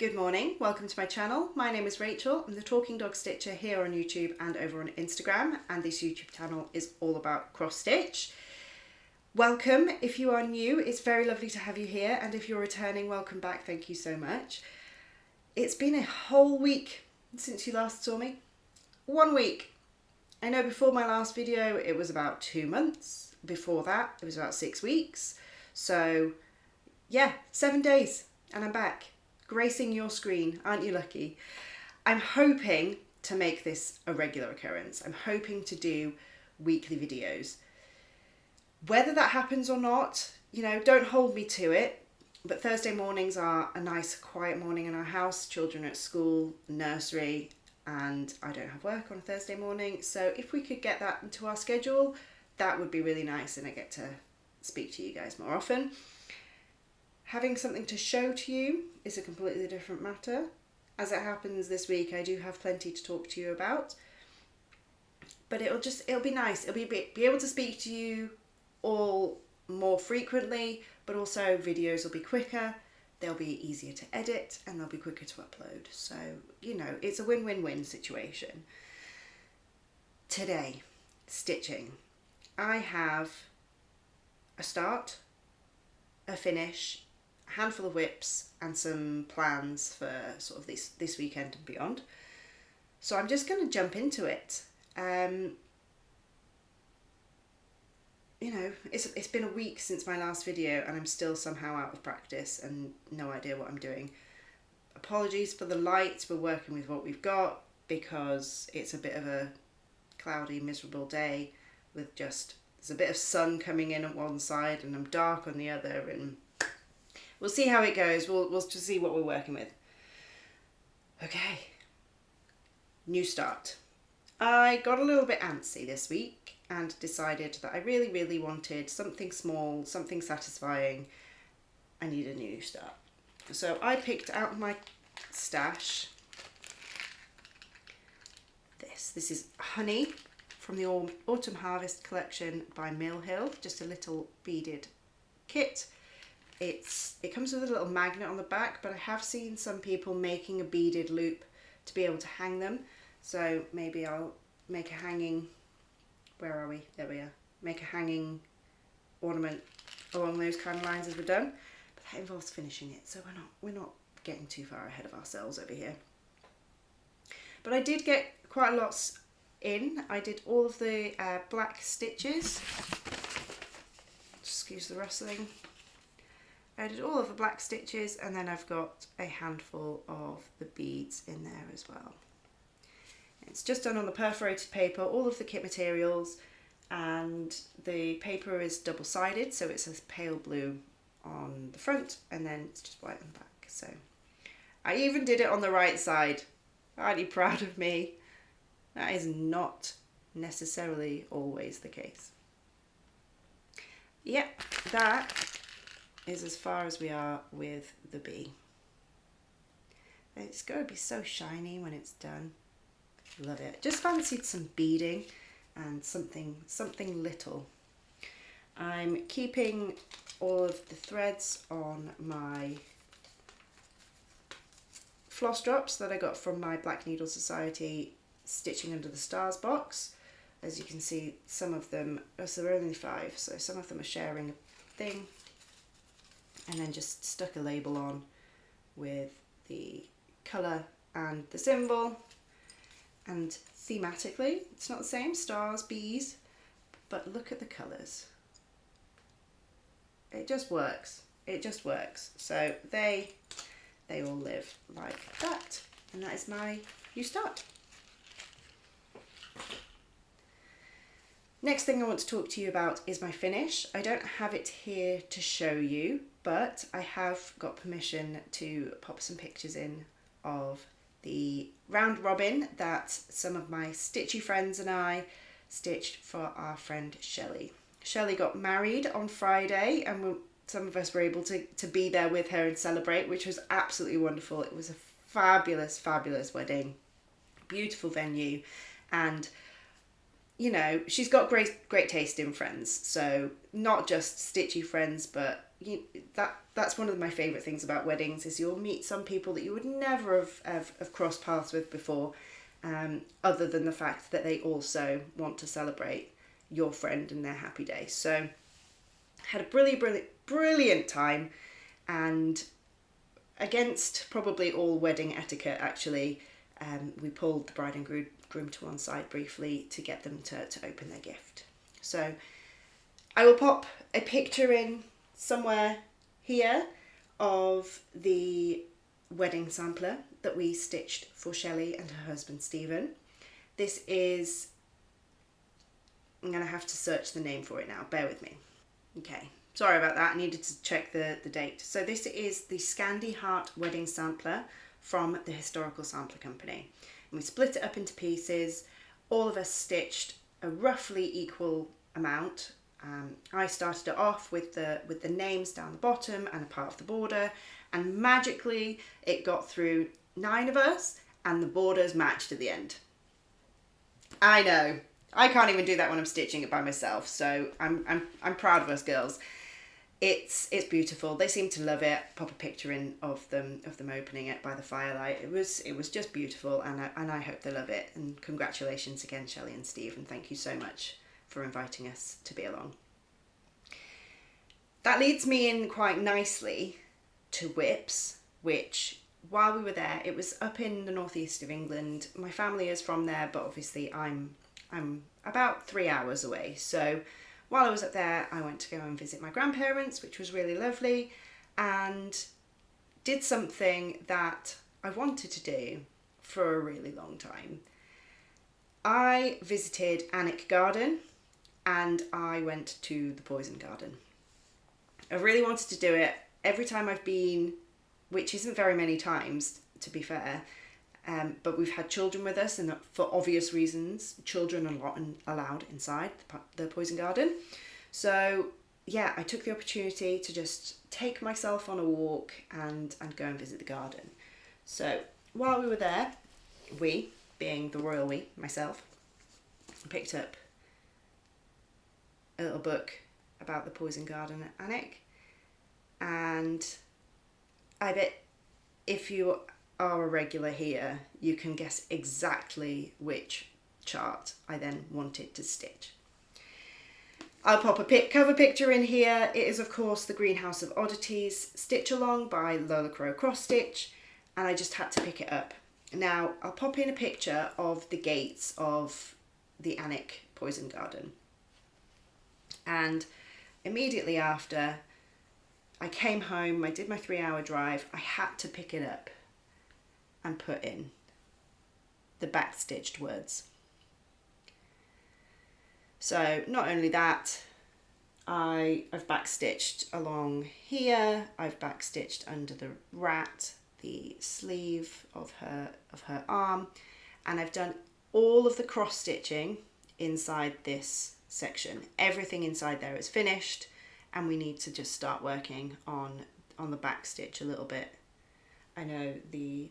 Good morning, welcome to my channel. My name is Rachel. I'm the Talking Dog Stitcher here on YouTube and over on Instagram, and this YouTube channel is all about cross stitch. Welcome if you are new, it's very lovely to have you here, and if you're returning, welcome back, thank you so much. It's been a whole week since you last saw me. 1 week. I know before my last video it was about 2 months, before that it was about 6 weeks, so yeah, 7 days and I'm back. Gracing your screen, aren't you lucky? I'm hoping to make this a regular occurrence. I'm hoping to do weekly videos. Whether that happens or not, you know, don't hold me to it, but Thursday mornings are a nice quiet morning in our house. Children are at school, nursery, and I don't have work on a Thursday morning. So if we could get that into our schedule, that would be really nice, and I get to speak to you guys more often. Having something to show to you is a completely different matter. As it happens this week, I do have plenty to talk to you about. But it'll be nice. It'll be able to speak to you all more frequently, but also videos will be quicker, they'll be easier to edit, and they'll be quicker to upload. So, you know, it's a win-win-win situation. Today, stitching. I have a start, a finish, a handful of whips, and some plans for sort of this weekend and beyond. So I'm just going to jump into it. You know, it's been a week since my last video and I'm still somehow out of practice and no idea what I'm doing. Apologies for the light, we're working with what we've got because it's a bit of a cloudy, miserable day with just, there's a bit of sun coming in at one side and I'm dark on the other, and we'll see how it goes. We'll just see what we're working with. Okay, new start. I got a little bit antsy this week and decided that I really wanted something small, something satisfying. I need a new start. So I picked out of my stash this is Honey from the Autumn Harvest collection by Mill Hill, just a little beaded kit. It comes with a little magnet on the back, but I have seen some people making a beaded loop to be able to hang them. So maybe I'll make a hanging, where are we? There we are. Make a hanging ornament along those kind of lines as we're done. But that involves finishing it, so we're not getting too far ahead of ourselves over here. But I did get quite a lot in. I did all of the black stitches. Excuse the rustling. I did all of the black stitches, and then I've got a handful of the beads in there as well. It's just done on the perforated paper, all of the kit materials, and the paper is double-sided, so it's a pale blue on the front and then it's just white on the back. So I even did it on the right side. Aren't you proud of me? That is not necessarily always the case. Yep, that is as far as we are with the bee. It's going to be so shiny when it's done. Love it. Just fancied some beading and something little. I'm keeping all of the threads on my floss drops that I got from my Black Needle Society Stitching Under the Stars box. As you can see, some of them, so there are only 5, so some of them are sharing a thing, and then just stuck a label on with the colour and the symbol. And thematically, it's not the same, stars, bees, but look at the colours. It just works. It just works. So they all live like that. And that is my new start. Next thing I want to talk to you about is my finish. I don't have it here to show you, but I have got permission to pop some pictures in of the round robin that some of my stitchy friends and I stitched for our friend Shelley. Shelley got married on Friday, and some of us were able to be there with her and celebrate, which was absolutely wonderful. It was a fabulous wedding, beautiful venue, and you know, she's got great taste in friends, so not just stitchy friends, but that's one of my favourite things about weddings, is you'll meet some people that you would never have crossed paths with before, other than the fact that they also want to celebrate your friend and their happy day. So had a brilliant time, and against probably all wedding etiquette actually, we pulled the bride and groom to one side briefly to get them to open their gift. So I will pop a picture in somewhere here of the wedding sampler that we stitched for Shelley and her husband Stephen. This is, I'm going to have to search the name for it now, bear with me. Okay, sorry about that, I needed to check the date. So this is the Scandi Heart Wedding Sampler from the Historical Sampler Company. And we split it up into pieces. All of us stitched a roughly equal amount. I started it off with the names down the bottom and a part of the border, and magically it got through 9 of us and the borders matched at the end. I know, I can't even do that when I'm stitching it by myself, so I'm proud of us girls. It's beautiful. They seem to love it. Pop a picture in of them opening it by the firelight. It was just beautiful, and I hope they love it. And congratulations again, Shelley and Steve, and thank you so much for inviting us to be along. That leads me in quite nicely to whips, which while we were there, it was up in the northeast of England. My family is from there, but obviously I'm about 3 hours away. So while I was up there, I went to go and visit my grandparents, which was really lovely, and did something that I wanted to do for a really long time. I visited Alnwick Garden, and I went to the Poison Garden. I really wanted to do it. Every time I've been, which isn't very many times to be fair, but we've had children with us, and for obvious reasons, children are not allowed inside the Poison Garden. So yeah, I took the opportunity to just take myself on a walk and go and visit the garden. So while we were there, we, being the royal we, myself, picked up a little book about the Poison Garden at Alnwick, and I bet if you are a regular here, you can guess exactly which chart I then wanted to stitch. I'll pop a cover picture in here. It is of course the Greenhouse of Oddities Stitch Along by Lola Crow Cross Stitch, and I just had to pick it up. Now I'll pop in a picture of the gates of the Alnwick Poison Garden, and immediately after I came home, I did my 3-hour drive, I had to pick it up and put in the backstitched words. So not only that, I've backstitched along here, I've backstitched under the rat, the sleeve of her arm, and I've done all of the cross stitching inside this section. Everything inside there is finished, and we need to just start working on the back stitch a little bit. I know the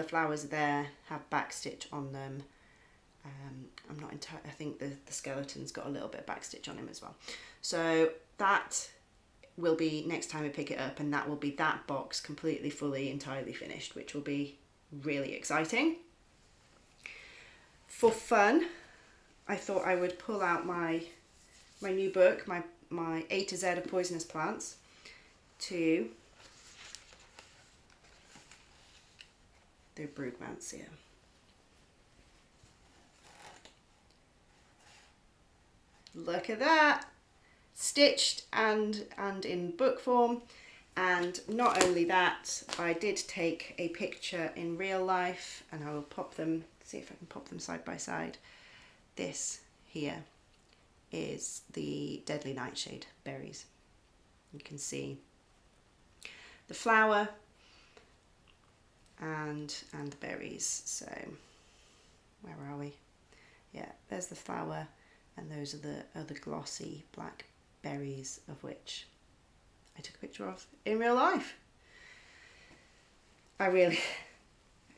flowers there have back stitch on them. I'm not entirely, I think the skeleton's got a little bit of back stitch on him as well. So that will be next time I pick it up, and that will be that box completely, fully, entirely finished, which will be really exciting. For fun, I thought I would pull out my new book, my A to Z of Poisonous Plants, to the Broodmansia. Look at that, stitched and in book form. And not only that, I did take a picture in real life, and I will pop them, see if I can pop them side by side. This here is the Deadly Nightshade berries. You can see the flower and the berries. So where are we? Yeah, there's the flower, and those are the glossy black berries, of which I took a picture of in real life. I really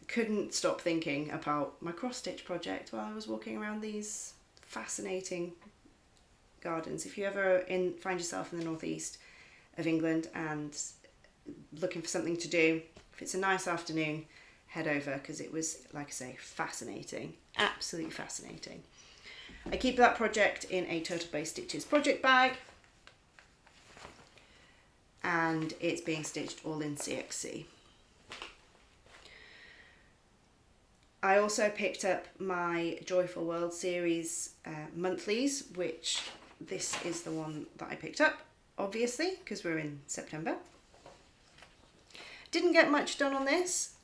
couldn't stop thinking about my cross stitch project while I was walking around these fascinating gardens. If you ever find yourself in the northeast, of England and looking for something to do, if it's a nice afternoon, head over, because it was, like I say, fascinating, absolutely fascinating. I keep that project in a Turtle Bay Stitches project bag, and it's being stitched all in CXC. I also picked up my Joyful World series monthlies, which this is the one that I picked up, obviously, because we're in September. Didn't get much done on this,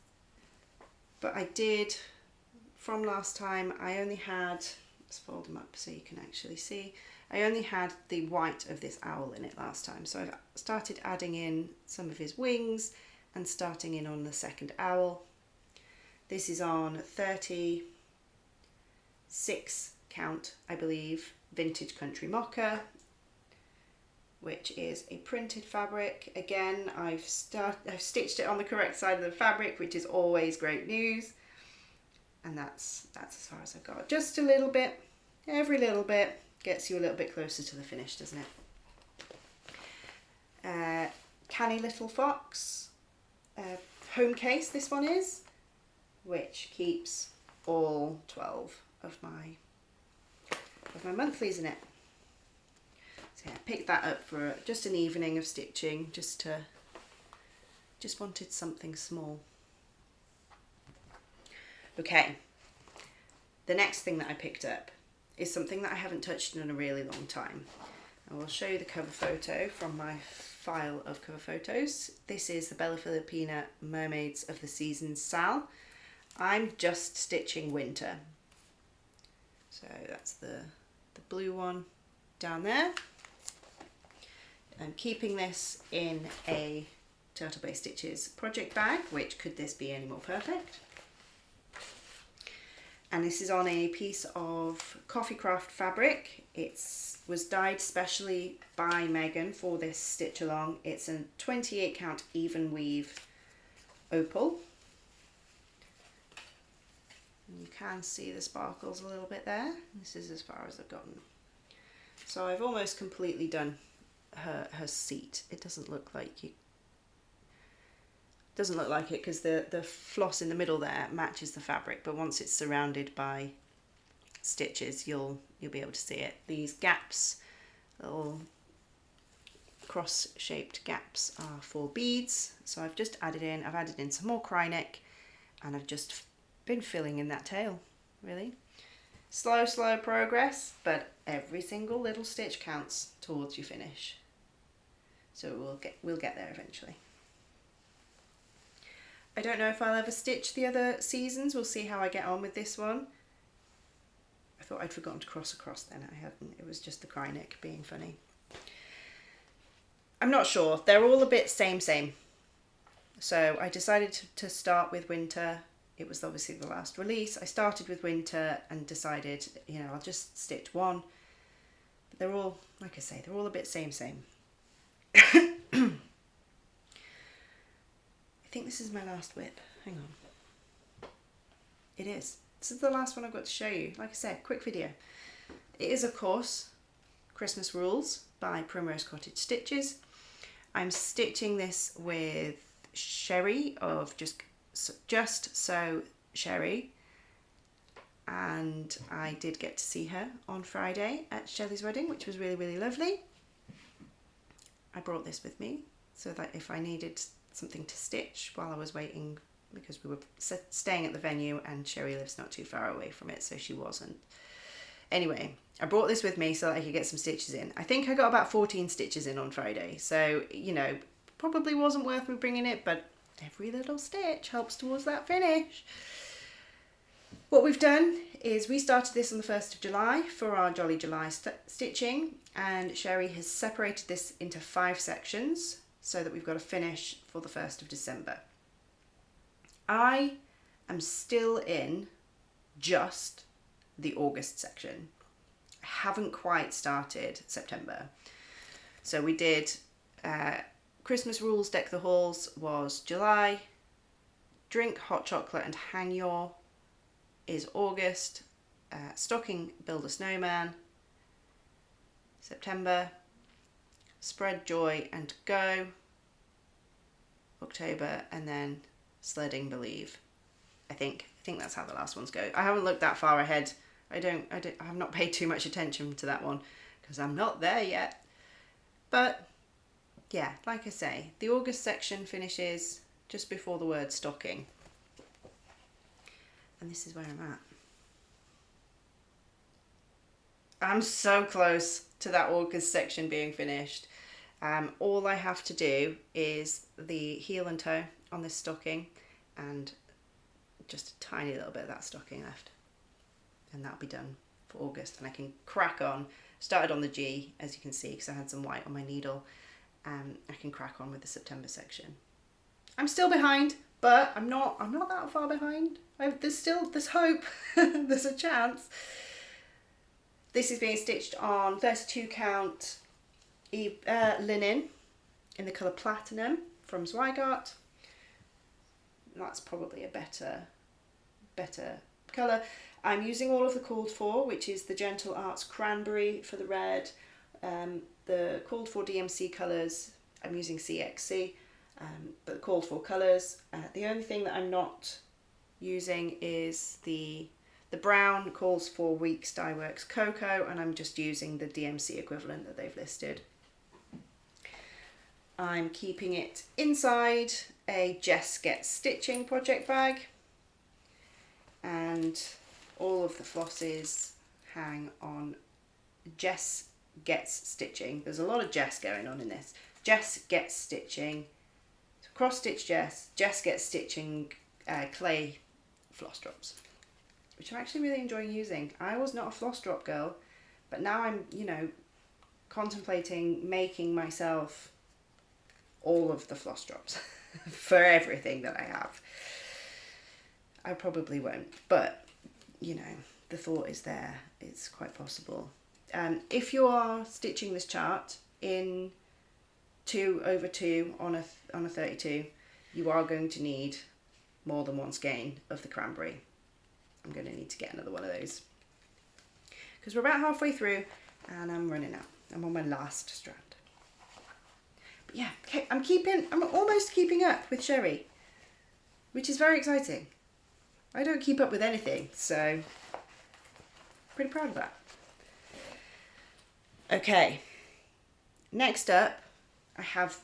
but I did, from last time, I only had, let's fold them up so you can actually see, I only had the white of this owl in it last time. So I've started adding in some of his wings and starting in on the second owl. This is on 36 count, I believe, Vintage Country Mocha, which is a printed fabric. Again, I've stitched it on the correct side of the fabric, which is always great news. And that's as far as I've got. Just a little bit, every little bit gets you a little bit closer to the finish, doesn't it? Canny Little Fox home case, this one is, which keeps all 12 of my monthlies in it. So yeah, I picked that up for just an evening of stitching, just wanted something small. Okay, the next thing that I picked up is something that I haven't touched in a really long time. I will show you the cover photo from my file of cover photos. This is the Bella Filipina Mermaids of the Season Sal. I'm just stitching winter. So that's the blue one down there. I'm keeping this in a Turtle Bay Stitches project bag, which could this be any more perfect? And this is on a piece of coffee craft fabric. It was dyed specially by Megan for this stitch along. It's a 28 count even weave opal. And you can see the sparkles a little bit there. This is as far as I've gotten. So I've almost completely done her seat. It doesn't look like it because the floss in the middle there matches the fabric, but once it's surrounded by stitches you'll be able to see it. These gaps, little cross-shaped gaps, are for beads. So I've added in some more Krynic, and I've just been filling in that tail, really. Slow progress, but every single little stitch counts towards your finish. So we'll get there eventually. I don't know if I'll ever stitch the other seasons. We'll see how I get on with this one. I thought I'd forgotten to cross across then. I hadn't. It was just the Krynic being funny. I'm not sure. They're all a bit same. So I decided to start with winter. It was obviously the last release. I started with winter and decided, I'll just stitch one. But they're all, like I say, they're all a bit same. I think this is my last whip. Hang on. It is. This is the last one I've got to show you. Like I said, quick video. It is, of course, Christmas Rules by Primrose Cottage Stitches. I'm stitching this with Sherry of Just So Sherry. And I did get to see her on Friday at Shelley's wedding, which was really, really lovely. I brought this with me so that if I needed something to stitch while I was waiting, because we were staying at the venue and Sherry lives not too far away from it, so she wasn't. Anyway, I brought this with me so that I could get some stitches in. I think I got about 14 stitches in on Friday, so, probably wasn't worth me bringing it, but every little stitch helps towards that finish. What we've done is we started this on the 1st of July for our Jolly July stitching, and Sherry has separated this into 5 sections so that we've got a finish for the 1st of December. I am still in just the August section. I haven't quite started September. So we did Christmas Rules, Deck the Halls was July, Drink Hot Chocolate and Hang Your is August, Stocking Build a Snowman, September, Spread Joy and Go, October, and then Sledding Believe. I think that's how the last ones go. I haven't looked that far ahead. I have not paid too much attention to that one because I'm not there yet. But yeah, like I say, the August section finishes just before the word stocking. And this is where I'm at. I'm so close to that August section being finished. All I have to do is the heel and toe on this stocking and just a tiny little bit of that stocking left. And that'll be done for August. And I can crack on. Started on the G, as you can see, because I had some white on my needle. I can crack on with the September section. I'm still behind, but I'm not that far behind. There's hope. There's a chance. This is being stitched on 32 count linen in the colour Platinum from Zweigart. That's probably a better colour. I'm using all of the called for, which is the Gentle Arts Cranberry for the red, the called for DMC colours. I'm using CXC, but the called for colours. The only thing that I'm not using is the brown calls for Weeks Dye Works Cocoa, and I'm just using the DMC equivalent that they've listed. I'm keeping it inside a Jess Gets Stitching project bag, and all of the flosses hang on Jess Gets Stitching. There's a lot of Jess going on in this. Jess Gets Stitching, cross stitch Jess Gets Stitching clay floss drops, which I'm actually really enjoying using. I was not a floss drop girl, but now I'm, contemplating making myself all of the floss drops for everything that I have. I probably won't, but the thought is there. It's quite possible. If you are stitching this chart in 2/2 on a 32, you are going to need more than one skein of the cranberry. I'm going to need to get another one of those because we're about halfway through and I'm running out. I'm on my last strand. But yeah, okay, I'm almost keeping up with Sherry, which is very exciting. I don't keep up with anything, so pretty proud of that. Okay, next up, I have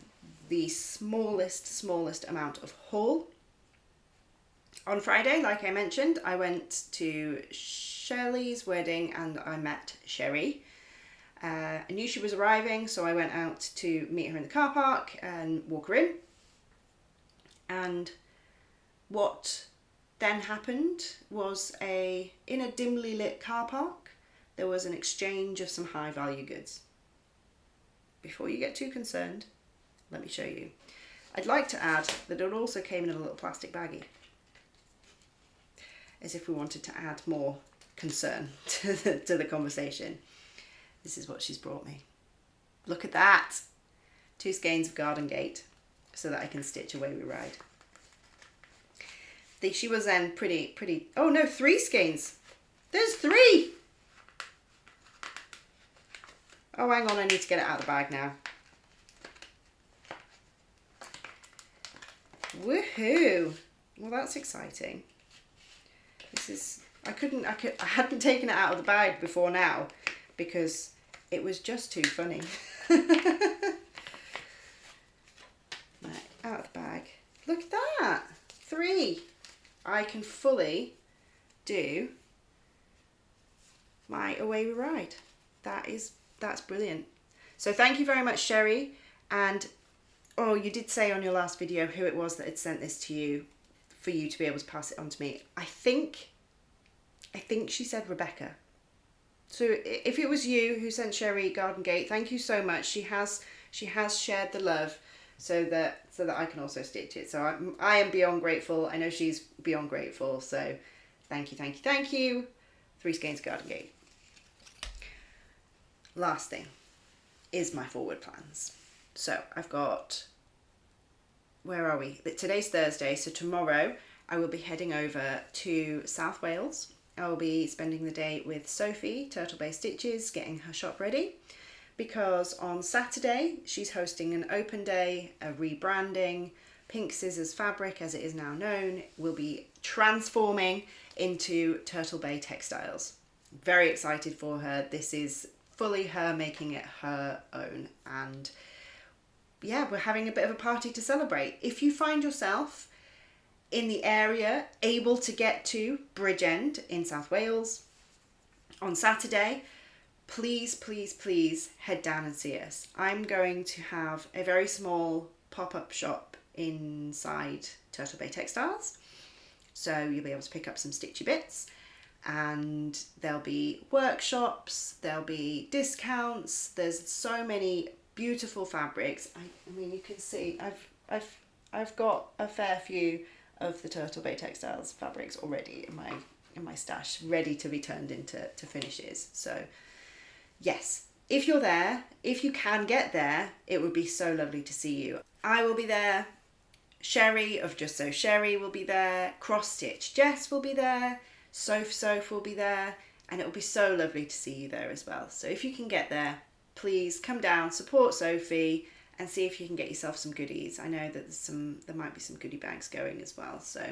the smallest amount of haul. On Friday, like I mentioned, I went to Shelley's wedding and I met Sherry. I knew she was arriving, so I went out to meet her in the car park and walk her in. And what then happened was in a dimly lit car park, there was an exchange of some high value goods. Before you get too concerned, let me show you. I'd like to add that it also came in a little plastic baggie, as if we wanted to add more concern to the conversation. This is what she's brought me. Look at that! 2 skeins of Garden Gate so that I can stitch Away We Ride. She was then pretty, oh no, 3 skeins. There's 3! Oh, hang on, I need to get it out of the bag now. Woohoo! Well, that's exciting. I hadn't taken it out of the bag before now because it was just too funny. Right, out of the bag. Look at that! 3. I can fully do my Away We Ride. That's brilliant. So thank you very much, Sherry. And oh, you did say on your last video who it was that had sent this to you for you to be able to pass it on to me. I think she said Rebecca. So if it was you who sent Sherry Garden Gate, thank you so much. She has shared the love so that I can also stitch it. So I am beyond grateful. I know she's beyond grateful. So thank you. 3 skeins Garden Gate. Last thing is my forward plans. So I've got, where are we? Today's Thursday, so tomorrow I will be heading over to South Wales. I will be spending the day with Sophie, Turtle Bay Stitches, getting her shop ready. because on Saturday she's hosting an open day, a rebranding. Pink Scissors Fabric, as it is now known, will be transforming into Turtle Bay Textiles. Very excited for her. This is fully her making it her own, and yeah, we're having a bit of a party to celebrate. If you find yourself in the area able to get to Bridgend in South Wales on Saturday, please head down and see us. I'm going to have a very small pop-up shop inside Turtle Bay Textiles, so you'll be able to pick up some stitchy bits, and there'll be workshops, there'll be discounts. There's so many beautiful fabrics. I mean, you can see I've got a fair few of the Turtle Bay Textiles fabrics already in my stash, ready to be turned into finishes. So yes, if you're there, if you can get there, it would be so lovely to see you. I will be there. Sherry of Just So Sherry will be there. Cross Stitch Jess will be there. Soph will be there, and it will be so lovely to see you there as well. So if you can get there, please come down, support Sophie, and see if you can get yourself some goodies. I know that there might be some goodie bags going as well. So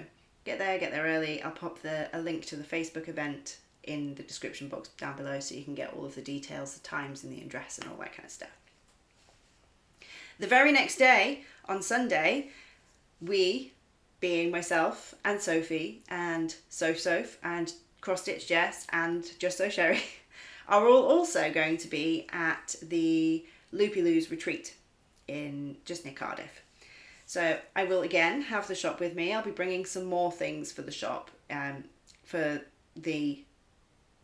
get there early. I'll pop a link to the Facebook event in the description box down below, so you can get all of the details, the times and the address and all that kind of stuff. The very next day, on Sunday, we, being myself and Sophie and Soph and Cross Stitch Jess and Just So Sherry, are all also going to be at the Loopy Loos retreat in just near Cardiff. So I will again have the shop with me. I'll be bringing some more things for the shop for the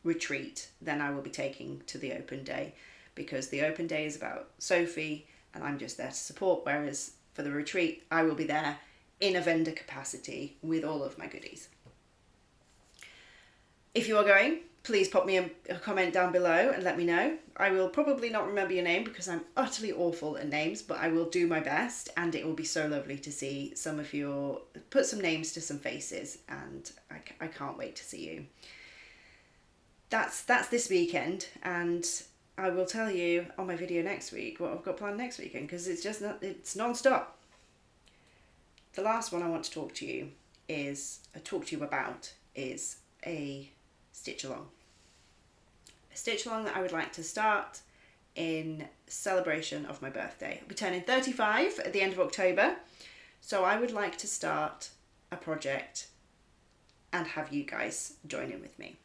retreat than I will be taking to the open day, because the open day is about Sophie and I'm just there to support, whereas for the retreat I will be there in a vendor capacity with all of my goodies. If you are going, please pop me a comment down below and let me know. I will probably not remember your name because I'm utterly awful at names, but I will do my best, and it will be so lovely to see put some names to some faces, and I can't wait to see you. That's this weekend, and I will tell you on my video next week what I've got planned next weekend, because it's non-stop. The last one I want to talk to you about is a stitch along. A stitch along that I would like to start in celebration of my birthday. I'll be turning 35 at the end of October, so I would like to start a project and have you guys join in with me.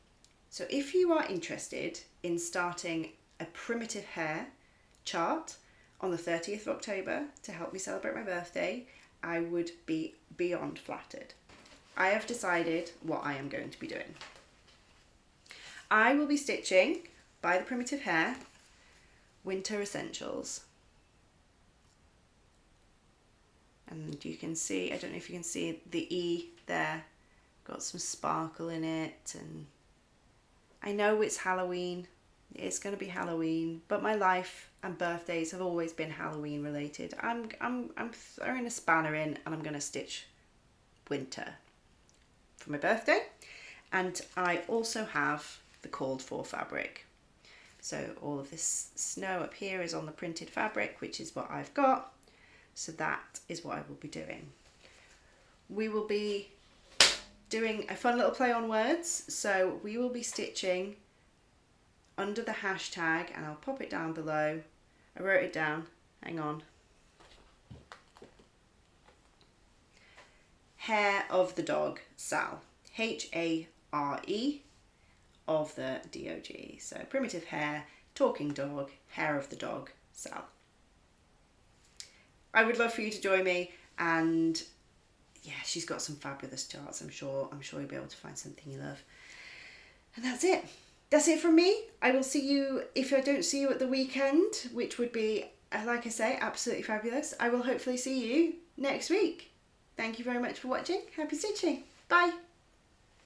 So if you are interested in starting a primitive hair chart on the 30th of October to help me celebrate my birthday, I would be beyond flattered. I have decided what I am going to be doing. I will be stitching, by the Primitive Hair, Winter Essentials. And you can see, I don't know if you can see the E there, got some sparkle in it, and I know it's Halloween. It's going to be Halloween, but my life and birthdays have always been Halloween related. I'm throwing a spanner in, and I'm going to stitch winter for my birthday. And I also have the called for fabric. So all of this snow up here is on the printed fabric, which is what I've got. So that is what I will be doing. We will be doing a fun little play on words. So we will be stitching under the hashtag, and I'll pop it down below. I wrote it down, hang on. Hair of the dog, Sal. H-A-R-E of the D-O-G. So primitive hair, talking dog, hair of the dog, Sal. I would love for you to join me, and yeah, she's got some fabulous charts. I'm sure you'll be able to find something you love. And that's it. That's it from me. I will see you, if I don't see you at the weekend, which would be, like I say, absolutely fabulous. I will hopefully see you next week. Thank you very much for watching. Happy stitching. Bye.